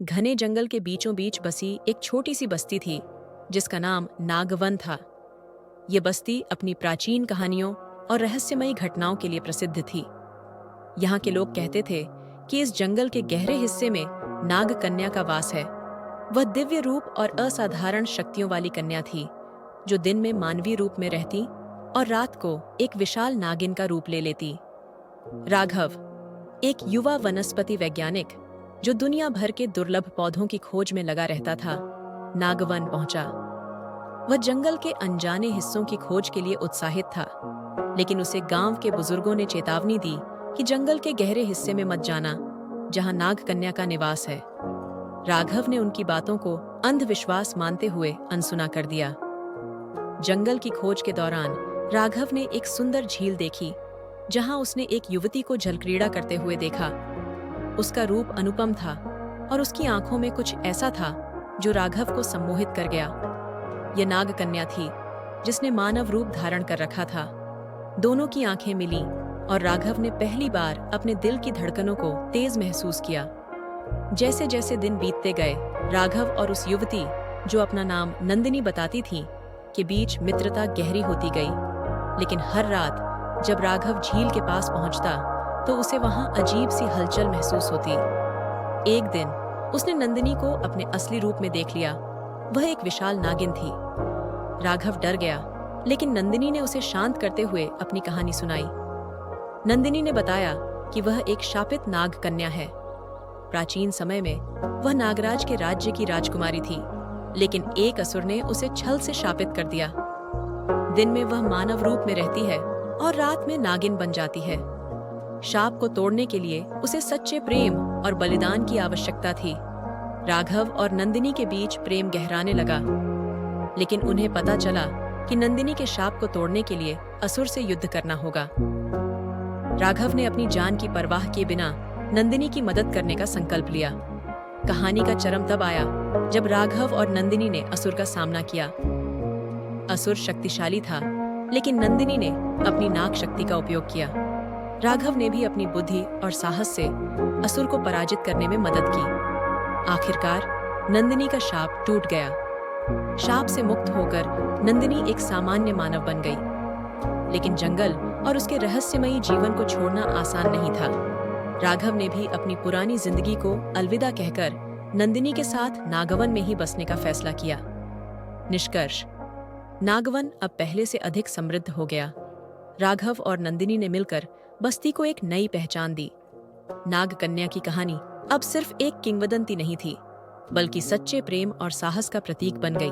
घने जंगल के बीचों बीच बसी एक छोटी सी बस्ती थी जिसका नाम नागवन था। ये बस्ती अपनी प्राचीन कहानियों और रहस्यमयी घटनाओं के लिए प्रसिद्ध थी। यहाँ के लोग कहते थे कि इस जंगल के गहरे हिस्से में नाग कन्या का वास है। वह दिव्य रूप और असाधारण शक्तियों वाली कन्या थी जो दिन में मानवीय रूप में रहती और रात को एक विशाल नागिन का रूप ले लेती। राघव, एक युवा वनस्पति वैज्ञानिक जो दुनिया भर के दुर्लभ पौधों की खोज में लगा रहता था, नागवन पहुंचा। वह जंगल के अनजाने हिस्सों की खोज के लिए उत्साहित था, लेकिन उसे गांव के बुजुर्गों ने चेतावनी दी कि जंगल के गहरे हिस्से में मत जाना, जहां नाग कन्या का निवास है। राघव ने उनकी बातों को अंधविश्वास मानते हुए अनसुना कर दिया। जंगल की खोज के दौरान राघव ने एक सुंदर झील देखी, जहां उसने एक युवती को जलक्रीड़ा करते हुए देखा। उसका रूप अनुपम था और उसकी आंखों में कुछ ऐसा था जो राघव को सम्मोहित कर गया। यह नाग कन्या थी जिसने मानव रूप धारण कर रखा था। दोनों की आंखें मिलीं और राघव ने पहली बार अपने दिल की धड़कनों को तेज महसूस किया। जैसे जैसे दिन बीतते गए, राघव और उस युवती, जो अपना नाम नंदिनी बताती थी, के बीच मित्रता गहरी होती गई। लेकिन हर रात जब राघव झील के पास पहुंचता तो उसे वहां अजीब सी हलचल महसूस होती। एक दिन उसने नंदिनी को अपने असली रूप में देख लिया। वह एक विशाल नागिन थी। राघव डर गया, लेकिन नंदिनी ने उसे शांत करते हुए अपनी कहानी सुनाई। नंदिनी ने बताया कि वह एक शापित नाग कन्या है। प्राचीन समय में वह नागराज के राज्य की राजकुमारी थी, लेकिन एक असुर ने उसे छल से शापित कर दिया। दिन में वह मानव रूप में रहती है और रात में नागिन बन जाती है। शाप को तोड़ने के लिए उसे सच्चे प्रेम और बलिदान की आवश्यकता थी। राघव और नंदिनी के बीच प्रेम गहराने लगा, लेकिन उन्हें पता चला कि नंदिनी के शाप को तोड़ने के लिए असुर से युद्ध करना होगा। राघव ने अपनी जान की परवाह किए बिना नंदिनी की मदद करने का संकल्प लिया। कहानी का चरम तब आया जब राघव और नंदिनी ने असुर का सामना किया। असुर शक्तिशाली था, लेकिन नंदिनी ने अपनी नाग शक्ति का उपयोग किया। राघव ने भी अपनी बुद्धि और साहस से असुर को पराजित करने में मदद की। आखिरकार नंदिनी का शाप टूट गया। शाप से मुक्त होकर नंदिनी एक सामान्य मानव बन गई। लेकिन जंगल और उसके रहस्यमयी जीवन को छोड़ना आसान नहीं था। राघव ने भी अपनी पुरानी जिंदगी को अलविदा कहकर नंदिनी के साथ नागवन में ही बसने का फैसला किया। निष्कर्ष: नागवन अब पहले से अधिक समृद्ध हो गया। राघव और नंदिनी ने मिलकर बस्ती को एक नई पहचान दी। नाग कन्या की कहानी अब सिर्फ एक किंवदंती नहीं थी, बल्कि सच्चे प्रेम और साहस का प्रतीक बन गई।